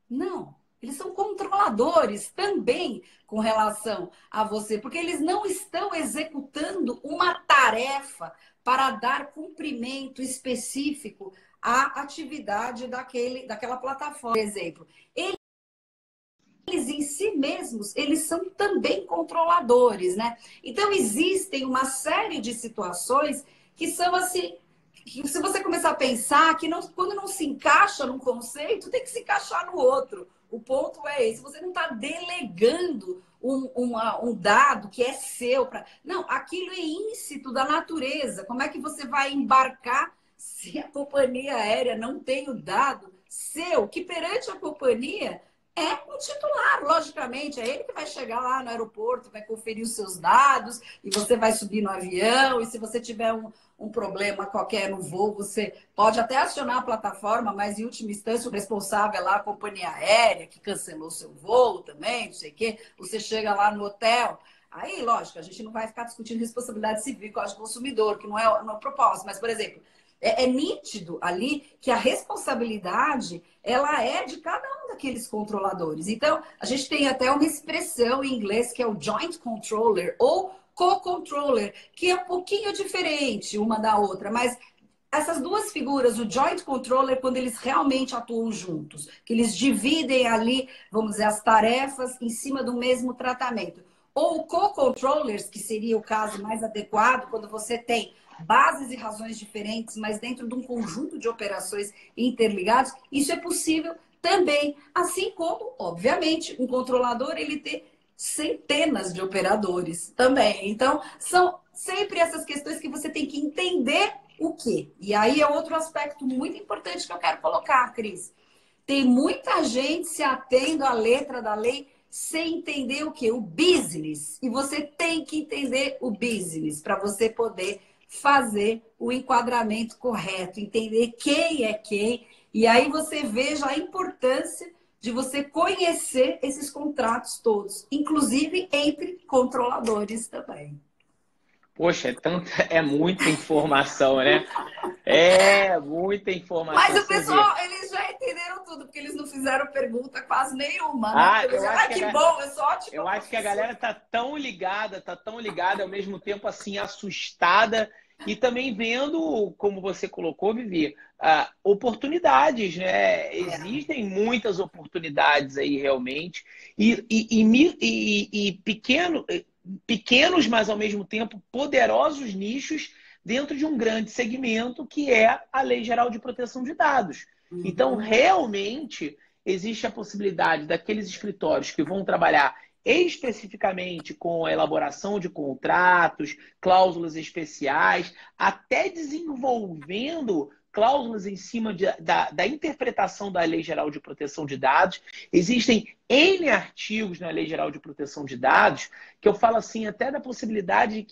Não. Eles são controladores também com relação a você, porque eles não estão executando uma tarefa para dar cumprimento específico à atividade daquela plataforma. Por exemplo, eles em si mesmos, eles são também controladores, né? Então, existem uma série de situações que são assim, que se você começar a pensar que quando não se encaixa num conceito, tem que se encaixar no outro. O ponto é esse, você não está delegando um dado que é seu. Não, aquilo é íncito da natureza. Como é que você vai embarcar se a companhia aérea não tem o dado seu, que perante a companhia é um titular, logicamente, é ele que vai chegar lá no aeroporto, vai conferir os seus dados, e você vai subir no avião, e se você tiver um problema qualquer no voo, você pode até acionar a plataforma, mas em última instância o responsável é lá a companhia aérea, que cancelou seu voo também, não sei o quê, você chega lá no hotel. Aí, lógico, a gente não vai ficar discutindo responsabilidade civil, Código do Consumidor, que não é o propósito, mas, por exemplo, é nítido ali que a responsabilidade ela é de cada um daqueles controladores. Então, a gente tem até uma expressão em inglês que é o joint controller ou co-controller, que é um pouquinho diferente uma da outra, mas essas duas figuras, o joint controller, quando eles realmente atuam juntos, que eles dividem ali, vamos dizer, as tarefas em cima do mesmo tratamento. Ou co-controllers, que seria o caso mais adequado, quando você tem bases e razões diferentes, mas dentro de um conjunto de operações interligadas, isso é possível também. Assim como, obviamente, um controlador ele tem centenas de operadores também. Então, são sempre essas questões que você tem que entender o quê. E aí é outro aspecto muito importante que eu quero colocar, Cris. Tem muita gente se atendo à letra da lei sem entender o quê? O business. E você tem que entender o business para você poder fazer o enquadramento correto, entender quem é quem. E aí você veja a importância de você conhecer esses contratos todos, inclusive entre controladores também. Poxa, é muita informação, né? É muita informação. Mas o Você vê. pessoal, eles já entenderam tudo, porque eles não fizeram pergunta quase nenhuma, né? Ah, Porque eles já, que bom, eu sou ótima eu acho que a professora. galera tá tão ligada, ao mesmo tempo assim, assustada e também vendo, como você colocou, Vivi, oportunidades, né? Existem muitas oportunidades aí realmente e pequenos, mas ao mesmo tempo poderosos nichos dentro de um grande segmento que é a Lei Geral de Proteção de Dados. Então, Uhum. realmente existe a possibilidade daqueles escritórios que vão trabalhar especificamente com a elaboração de contratos, cláusulas especiais, até desenvolvendo cláusulas em cima da interpretação da Lei Geral de Proteção de Dados. Existem N artigos na Lei Geral de Proteção de Dados que eu falo assim até da possibilidade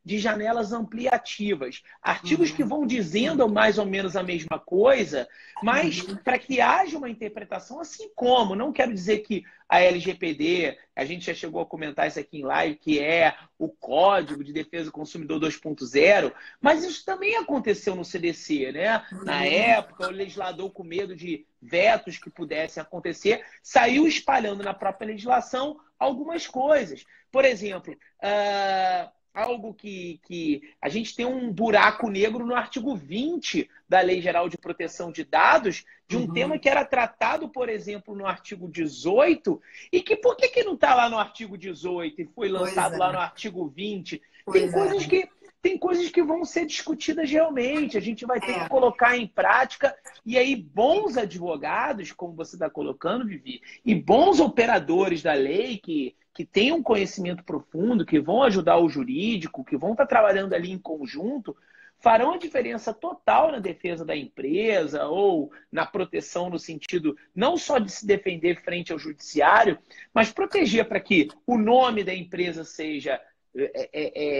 de janelas ampliativas. Artigos que vão dizendo mais ou menos a mesma coisa, mas para que haja uma interpretação, assim como, não quero dizer que a LGPD, a gente já chegou a comentar isso aqui em live, que é o Código de Defesa do Consumidor 2.0, mas isso também aconteceu no CDC, né? Na época, o legislador, com medo de vetos que pudessem acontecer, saiu espalhando na própria legislação algumas coisas. Por exemplo, algo que a gente tem um buraco negro no artigo 20 da Lei Geral de Proteção de Dados, de um tema que era tratado, por exemplo, no artigo 18, e que por que não está lá no artigo 18 e foi lançado lá no artigo 20? Tem coisas que vão ser discutidas realmente, a gente vai ter que colocar em prática, e aí bons advogados, como você está colocando, Vivi, e bons operadores da lei que têm um conhecimento profundo, que vão ajudar o jurídico, que vão estar trabalhando ali em conjunto, farão a diferença total na defesa da empresa ou na proteção no sentido não só de se defender frente ao judiciário, mas proteger para que o nome da empresa seja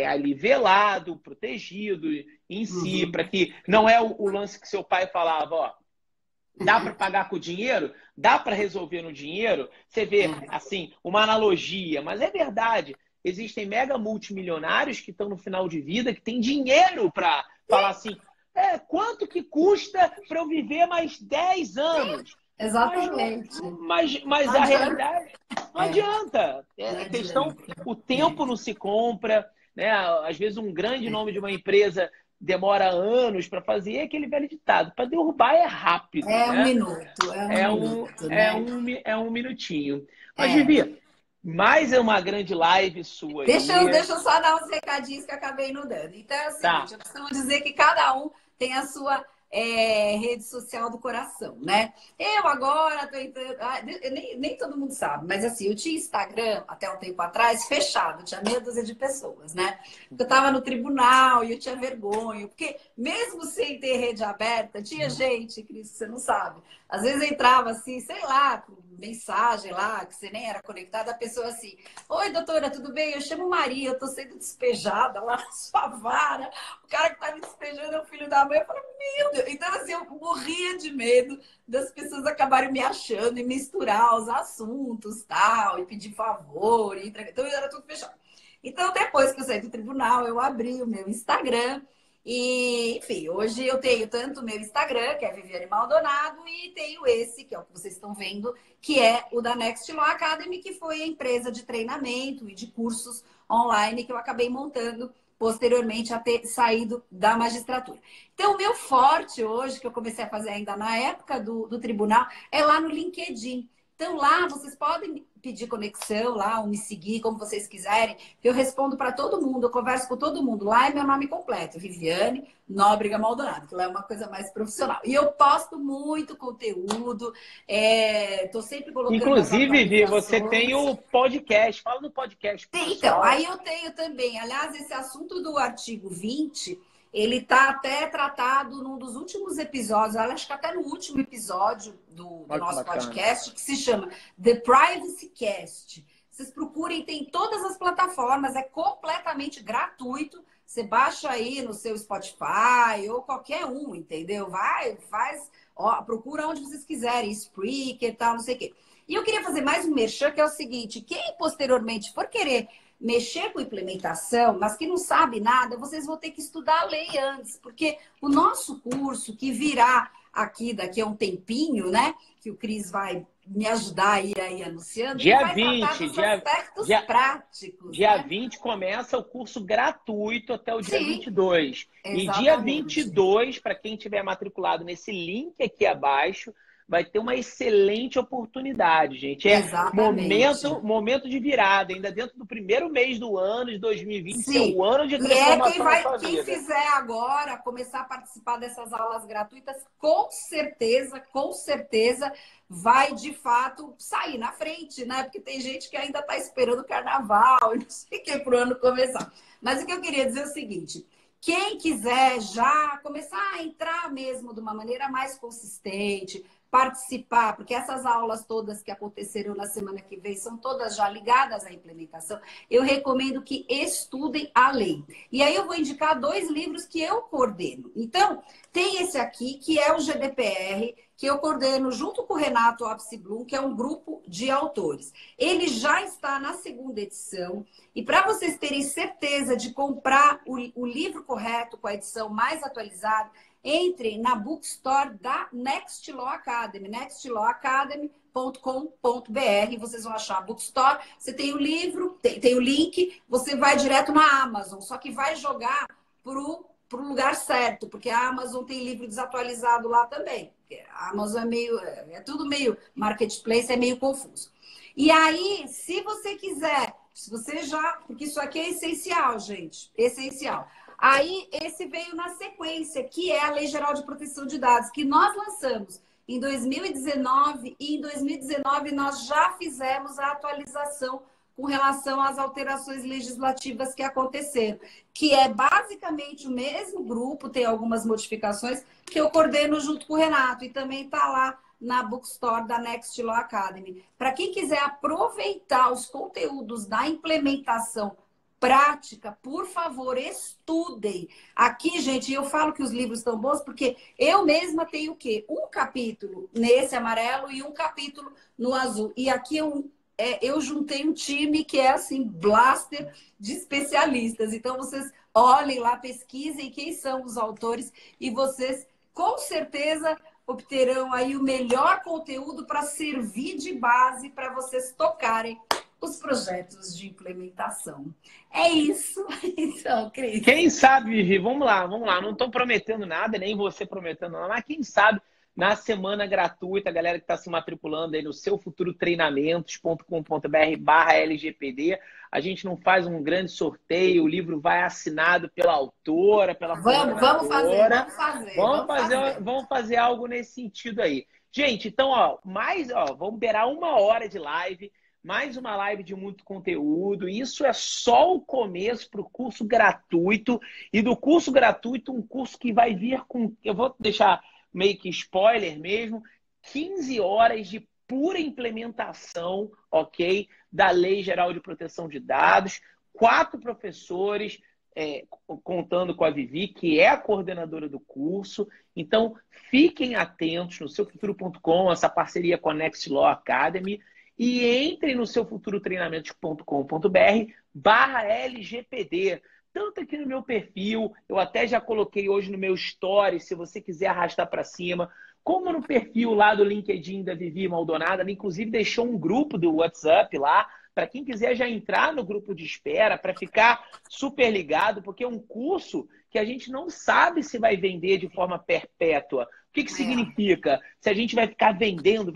ali velado, protegido em si, para que não é o lance que seu pai falava, ó, dá para pagar com o dinheiro? Dá para resolver no dinheiro? Você vê, assim, uma analogia, mas é verdade. Existem mega multimilionários que estão no final de vida, que têm dinheiro para falar assim, quanto que custa para eu viver mais 10 anos? Exatamente. Mas a realidade não adianta. A questão, o tempo não se compra, né? Às vezes um grande nome de uma empresa demora anos para fazer, é aquele velho ditado, para derrubar é rápido. É um né? minuto, É um minutinho. Mas, Vivi, mais é uma grande live sua. Deixa eu só dar uns recadinhos que eu acabei não dando. Então é o seguinte, eu costumo dizer que cada um tem a sua rede social do coração, né? Eu agora tô entrando. Nem todo mundo sabe, mas assim, eu tinha Instagram até um tempo atrás fechado, tinha meia dúzia de pessoas, né? Eu tava no tribunal e eu tinha vergonha, porque mesmo sem ter rede aberta, tinha gente, Cris, que você não sabe. Às vezes entrava assim, sei lá, com mensagem lá, que você nem era conectada, a pessoa assim, oi, doutora, tudo bem? Eu chamo Maria, eu tô sendo despejada lá na sua vara. O cara que tá me despejando é o filho da mãe. Eu falo, meu Deus. Então, assim, eu morria de medo das pessoas acabarem me achando e misturar os assuntos, tal, e pedir favor, e entregar. Então, era tudo fechado. Então, depois que eu saí do tribunal, eu abri o meu Instagram. E, enfim, hoje eu tenho tanto o meu Instagram, que é Viviane Maldonado, e tenho esse, que é o que vocês estão vendo, que é o da Next Law Academy, que foi a empresa de treinamento e de cursos online que eu acabei montando posteriormente a ter saído da magistratura. Então, o meu forte hoje, que eu comecei a fazer ainda na época do tribunal, é lá no LinkedIn. Então, lá vocês podem pedir conexão, lá, ou me seguir, como vocês quiserem. Eu respondo para todo mundo, eu converso com todo mundo. Lá é meu nome completo, Viviane Nóbrega Maldonado, que lá é uma coisa mais profissional. E eu posto muito conteúdo, tô sempre colocando. Inclusive, Vivi, você tem o podcast. Fala no podcast. Então, aí eu tenho também. Aliás, esse assunto do artigo 20, ele está até tratado num dos últimos episódios, acho que até no último episódio do nosso podcast, que se chama The Privacy Cast. Vocês procurem, tem todas as plataformas, é completamente gratuito. Você baixa aí no seu Spotify ou qualquer um, entendeu? Vai, faz, procura onde vocês quiserem, Spreaker e tal, não sei o quê. E eu queria fazer mais um merchan, que é o seguinte, quem posteriormente for querer mexer com implementação, mas que não sabe nada, vocês vão ter que estudar a lei antes, porque o nosso curso, que virá aqui daqui a um tempinho, né, que o Cris vai me ajudar a ir aí anunciando, dia vai 20, tratar dos aspectos práticos. Dia né? 20 começa o curso gratuito até o dia 22. Exatamente. E dia 22, para quem tiver matriculado nesse link aqui abaixo, vai ter uma excelente oportunidade, gente. É momento de virada, ainda dentro do primeiro mês do ano de 2020, é o ano de transformação da sua vida. Quem fizer agora, começar a participar dessas aulas gratuitas, com certeza, vai de fato sair na frente, né? Porque tem gente que ainda está esperando o carnaval, não sei o que, para o ano começar. Mas o que eu queria dizer é o seguinte. Quem quiser já começar a entrar mesmo de uma maneira mais consistente, participar, porque essas aulas todas que aconteceram na semana que vem são todas já ligadas à implementação, eu recomendo que estudem a lei. E aí eu vou indicar 2 livros que eu coordeno. Então, tem esse aqui, que é o GDPR, que eu coordeno junto com o Renato Opsi-Blum, que é um grupo de autores. Ele já está na 2ª edição. E para vocês terem certeza de comprar o livro correto, com a edição mais atualizada, entrem na bookstore da Next Law Academy, nextlawacademy.com.br. Vocês vão achar a bookstore. Você tem o livro, tem o link, você vai direto na Amazon, só que vai jogar pro lugar certo, porque a Amazon tem livro desatualizado lá também. A Amazon é tudo meio marketplace, é meio confuso. E aí, se você quiser, se você já, porque isso aqui é essencial, gente, essencial. Aí, esse veio na sequência, que é a Lei Geral de Proteção de Dados, que nós lançamos em 2019, e em 2019 nós já fizemos a atualização com relação às alterações legislativas que aconteceram, que é basicamente o mesmo grupo, tem algumas modificações, que eu coordeno junto com o Renato, e também está lá na bookstore da Next Law Academy. Para quem quiser aproveitar os conteúdos da implementação prática, por favor, estudem. Aqui, gente, eu falo que os livros estão bons porque eu mesma tenho o quê? Um capítulo nesse amarelo e um capítulo no azul. E aqui eu juntei um time que é assim, blaster de especialistas. Então, vocês olhem lá, pesquisem quem são os autores e vocês, com certeza, obterão aí o melhor conteúdo para servir de base para vocês tocarem os projetos de implementação. É isso. Então, Cris. Quem sabe, Vivi, vamos lá. Não estou prometendo nada, nem você prometendo nada, mas quem sabe na semana gratuita, a galera que está se matriculando aí no seufuturotreinamentos.com.br/LGPD, a gente não faz um grande sorteio, o livro vai assinado pela autora, pela Vamos fazer algo nesse sentido aí. Gente, então, vamos beirar 1 hora de live, mais uma live de muito conteúdo. Isso é só o começo para o curso gratuito. E do curso gratuito, um curso que vai vir com... Eu vou deixar meio que spoiler mesmo. 15 horas de pura implementação, ok? Da Lei Geral de Proteção de Dados. 4 professores, contando com a Vivi, que é a coordenadora do curso. Então, fiquem atentos no seufuturo.com, essa parceria com a Next Law Academy. E entrem no seufuturotreinamentos.com.br/LGPD. Tanto aqui no meu perfil, eu até já coloquei hoje no meu story, se você quiser arrastar para cima, como no perfil lá do LinkedIn da Vivi Maldonado, ela inclusive deixou um grupo do WhatsApp lá, para quem quiser já entrar no grupo de espera, para ficar super ligado, porque é um curso que a gente não sabe se vai vender de forma perpétua. O que significa? Se a gente vai ficar vendendo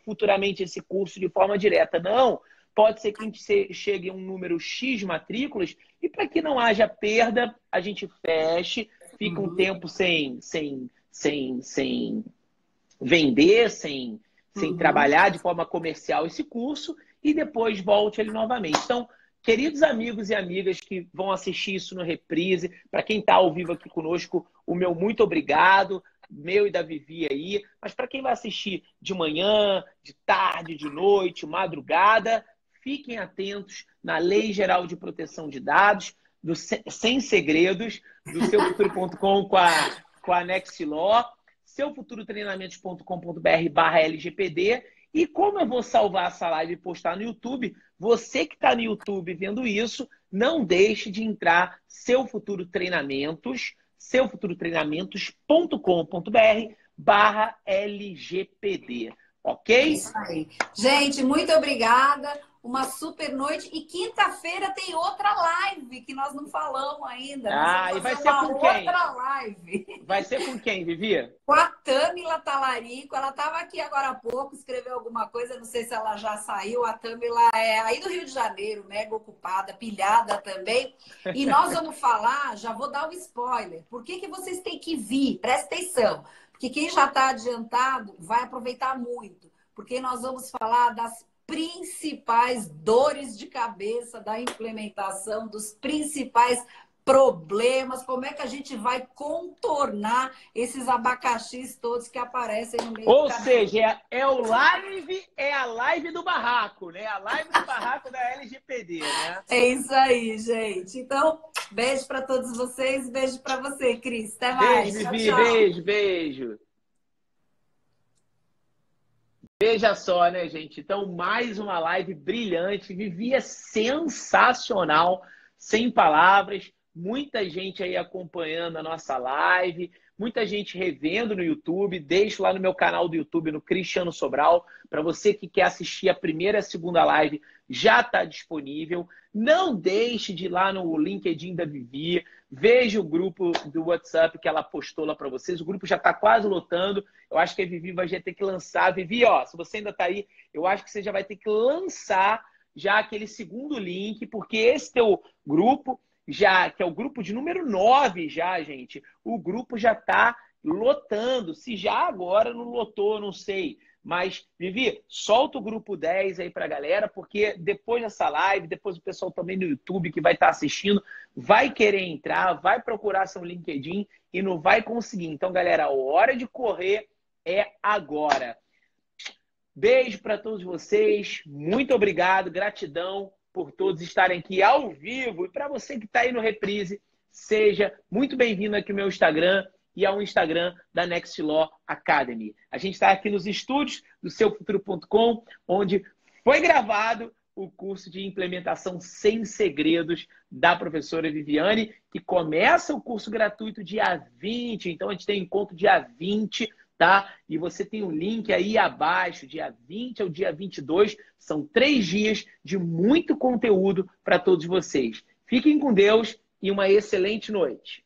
futuramente esse curso de forma direta. Não. Pode ser que a gente chegue a um número X de matrículas e para que não haja perda, a gente feche, fica um tempo sem vender, sem trabalhar de forma comercial esse curso e depois volte ele novamente. Então, queridos amigos e amigas que vão assistir isso no reprise, para quem está ao vivo aqui conosco, o meu muito obrigado, meu e da Vivi aí, mas para quem vai assistir de manhã, de tarde, de noite, madrugada, fiquem atentos na Lei Geral de Proteção de Dados, sem segredos, do seufuturo.com com a Next Law, seufuturotreinamentos.com.br/LGPD. E como eu vou salvar essa live e postar no YouTube, você que está no YouTube vendo isso, não deixe de entrar seufuturotreinamentos.com.br/LGPD. Ok? É isso aí. Gente, muito obrigada. Uma super noite. E quinta-feira tem outra live que nós não falamos ainda. E vai ser com quem? Outra live. Vai ser com quem, Vivi? Com a Tâmila Talarico. Ela estava aqui agora há pouco, escreveu alguma coisa, não sei se ela já saiu. A Tâmila é aí do Rio de Janeiro, mega ocupada, pilhada também. E nós vamos falar, já vou dar um spoiler. Por que vocês têm que vir? Presta atenção. Porque quem já está adiantado vai aproveitar muito. Porque nós vamos falar das principais dores de cabeça da implementação, dos principais problemas, como é que a gente vai contornar esses abacaxis todos que aparecem no meio do Ou canal. seja, é a live do barraco, né? A live do barraco da LGPD, né? É isso aí, gente. Então, beijo para todos vocês, beijo para você, Cris. Até mais. Beijo, Tchau, Vivi, tchau. beijo. Veja só, né, gente? Então, mais uma live brilhante. Vivi é sensacional, sem palavras. Muita gente aí acompanhando a nossa live, muita gente revendo no YouTube. Deixo lá no meu canal do YouTube, no Cristiano Sobral. Para você que quer assistir a primeira e a segunda live, já está disponível. Não deixe de ir lá no LinkedIn da Vivi. Veja o grupo do WhatsApp que ela postou lá para vocês. O grupo já está quase lotando. Eu acho que a Vivi vai já ter que lançar. Vivi, ó, se você ainda está aí, eu acho que você já vai ter que lançar já aquele segundo link, porque esse teu grupo, já que é o grupo de número 9 já, gente, o grupo já está lotando. Se já agora não lotou, não sei. Mas, Vivi, solta o grupo 10 aí pra galera, porque depois dessa live, depois o pessoal também no YouTube que vai estar assistindo, vai querer entrar, vai procurar seu LinkedIn e não vai conseguir. Então, galera, a hora de correr é agora. Beijo para todos vocês. Muito obrigado, gratidão por todos estarem aqui ao vivo. E para você que está aí no reprise, seja muito bem-vindo aqui no meu Instagram e ao Instagram da Next Law Academy. A gente está aqui nos estúdios do seufuturo.com, onde foi gravado o curso de implementação sem segredos da professora Viviane, que começa o curso gratuito dia 20. Então, a gente tem encontro dia 20, tá? E você tem um link aí abaixo, dia 20 ao dia 22. São 3 dias de muito conteúdo para todos vocês. Fiquem com Deus e uma excelente noite.